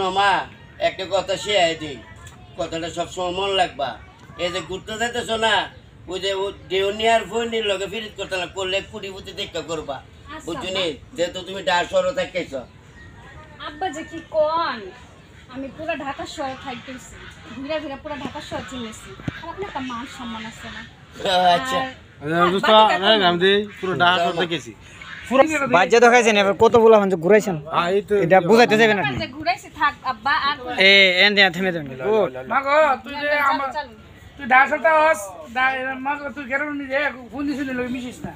মামা একটা কথা শেয়ার দিই, কথাটা সবসময় মন রাখবা। এই যে ঘুরতে যাইতেছ না, ওই যে দেউনিয়ার ফোনের লগে ফিরিত করতে না করলে কুড়ি পুঁতি দেখা করবা, বুঝছনি? যেহেতু তুমি ডার শহরে থাকতেছ। আব্বা যে কি কোন, আমি পুরো ঢাকা শহর থাকতেছি, ঘুরে ঘুরে পুরো ঢাকা শহর চিনেছি। আর আপনার একটা মান সম্মান আছে না? আচ্ছা আমি পুরো ঢাকা শহর দেখেছি। বাজে দেখাইছেন এবার কত বলা মানে ঘুরাইছেন এটা বুঝাইতে যাবে না যে ঘুরাইছি থাক আব্বা। আর এ এন দিয়া থেমে দেন মাগো তুই যে আমার তুই ঢাকাটা হস মাগো তুই কেন নিজে ফোন দিছিস লই মিছিস না।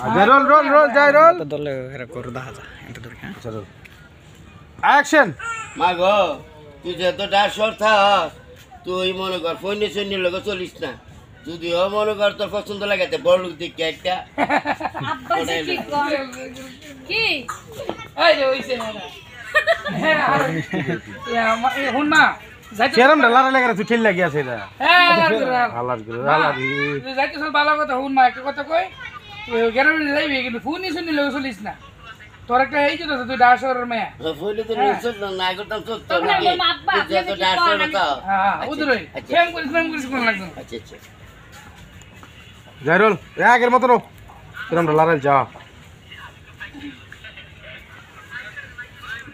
আমি রোল রোল রোল যাই রোল তো দলে হেরা করে দেখা যায় এটা ধরে হ্যাঁ চলো অ্যাকশন। মা গো, তুই যেহেতু ডার শহর থাক, তুই মনে কর ফোনের সৈন্যের লগে চলিস না। যদিও মনে কর তোর পছন্দ লাগাতে বড় লোক দেখে একটা আব্বা যে কি কোন কি এই যে হইছে না হ্যাঁ আর এ হুন না কেরম ডালারে লাগা তুই ঠেল লাগি আছে এটা হ্যাঁ হালার গুলো হালার তুই যাইতে সব ভালো কথা হুন মা একটা কথা কই গেরাম যাইবি কিন্তু ফোন নিছ নি লগে চলিস না। তোর একটা এই যে তুই ডার শহরের মেয়ে ফোনে তো চল না করতাম চলতো তখন আমি বলবো, আব্বা তুই আপনি যেহেতু কি ডার কোন, শহরে থাক। হ্যাঁ উদরই ফেম করিস কোন লাগবে। আচ্ছা আচ্ছা যাই রোল আগের মতো নো কেরম ডালারে যা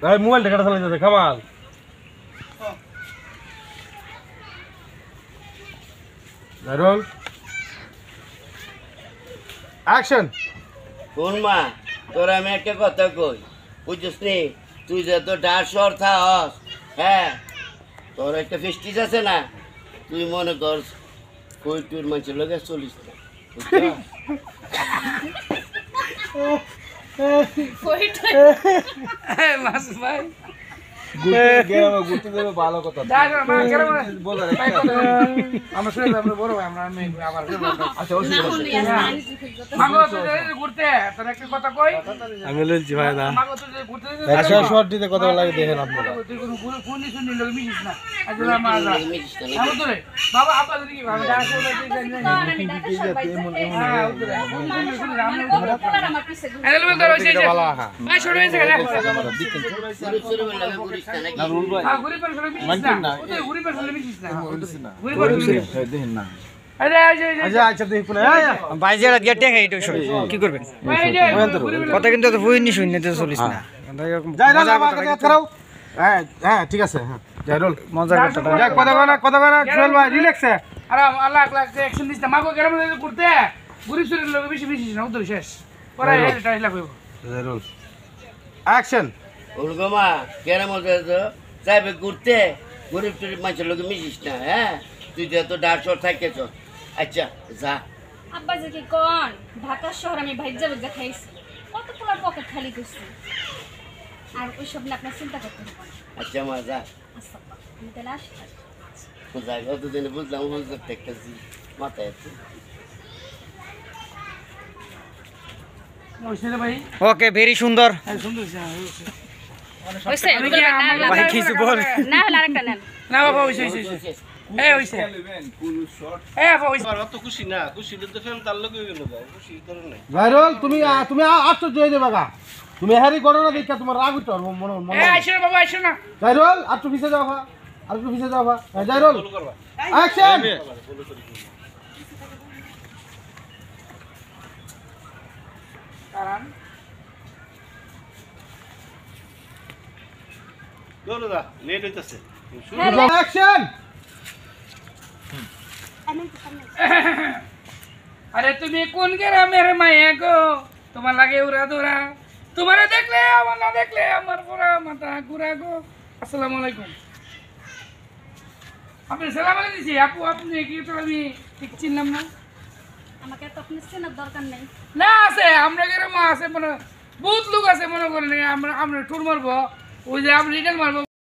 ভাই মোবাইল ঢাকা চালাই যাচ্ছে কামাল যাই রোল অ্যাকশন। শোন মা, তোর আমি একটা কথা কই, বুঝছিস নি? তুই যেহেতু ডার শহর থাক, হ্যাঁ, তোর একটা ফেস্টিজ আছে না, তুই মনে কর কই টুর মানুষের লগে চলিস না, বুঝছো? কইটা মাস ভাই ঘুরতে দেবে ভালো কথা ডার মা গেরাম ভাই কথা আমরা শুনে আমরা বড় ভাই আমরা আমি আবার আচ্ছা ওই মাগো তুই যে ঘুরতে তোর একটা কথা কই আমি লইছি ভাই না মাগো তুই যে ঘুরতে একশো শর্ট দিতে কত লাগে দেখেন আপনারা তুই কোনো ফোন নিছ নি লগে মিছিস না আজকে মা যা মিছিস না নাকি? আমি তোরে বাবা আপা যদি কি ভাবে ডার শহরে আমি ঢাকা শহর বাইতে হ্যাঁ উদরে আমার পিছে ঘুরে এলে বল তোর হইছে ভাই ছোট হইছে কেন চুরি চুরি লগে ঘুরিস না নাকি? হ্যাঁ ঘুরি পর চলে মিছিস না তুই ঘুরি পর চলে মিছিস না ঘুরি পর চলে দেখেন না আরে আচ্ছা আচ্ছা দেখি কোন ভাই যেটা দিয়ে টেকা এইটা সব কি করবেন কথা কিন্তু তো বুঝিনি শুনি তো চলিস না যাই রোল আমাকে খারাও হ্যাঁ হ্যাঁ ঠিক আছে হ্যাঁ যাই রোল মজা করতে যাই কথা বানা চল ভাই রিল্যাক্স আরে আল্লাহ আল্লাহ অ্যাকশন দিস না মাগো গেরাম ঘুরতে ঘুরি চলে লগে বেশি মিছিস না উদরে শেষ পরে এটা লাগবে যাই রোল অ্যাকশন। ওরকম মা কেন মজা যাইবে ঘুরতে, গরিব টরিব মানুষের লগে মিশিস না, হ্যাঁ? তুই যেহেতু ডার শহর থাকতেছ, আচ্ছা যা। আব্বা যে কি কোন, ঢাকা শহর আমি ভাইজা ভাইজা খাইছি, কত পোলার পকেট খালি করছি। আর ওইসব নিয়ে আপনার চিন্তা করতে হবে না। আচ্ছা মা যা, আচ্ছা আব্বা, আমি তাহলে আসি। যা কতদিনে বুঝলাম বুঝতে দেখতেছি মাথায় আছে। হইছে রে ভাই ওকে ভেরি সুন্দর হ্যাঁ সুন্দর হইছে ভাই কিছু বল না হলে আরেকটা নেন। না বাবা হইছে হইছে এই হইছে এই বাবা হইছে তো খুশি না, খুশি তো ফেম তার লগে হয়ে গেল, খুশি করে নাই। যাই রোল তুমি তুমি আশ্চর্য হয়ে যাবে গা, তুমি হ্যারি করো না দেখা তোমার রাগ উঠে মনে এই আইছো না বাবা আইছো না যাই রোল আর একটু পিছে যাও আর একটু পিছে যাও যাই রোল অ্যাকশন। কারণ দৌড় দা লেট হইতাছে। অ্যাকশন। আরে তুমি কোন গ্রামের মায়া গো, তোমার লাগে উড়া দৌড়া, তোমার দেখলে আমার না দেখলে আমার পুরা মাথা ঘুরা গো। আসসালামু আলাইকুম। আপনি সালাম আলাইকুম দিছি আপু, আপনি কি তো আমি ঠিক চিনলাম না। আমাকে তো আপনি চেনার দরকার নেই। না আছে আমরা গ্রামে আছে মানে বহুত লোক আছে মনে করেন আমরা আমরা টুর মারবো, ওই যে আপনি রিটার্ন মারবো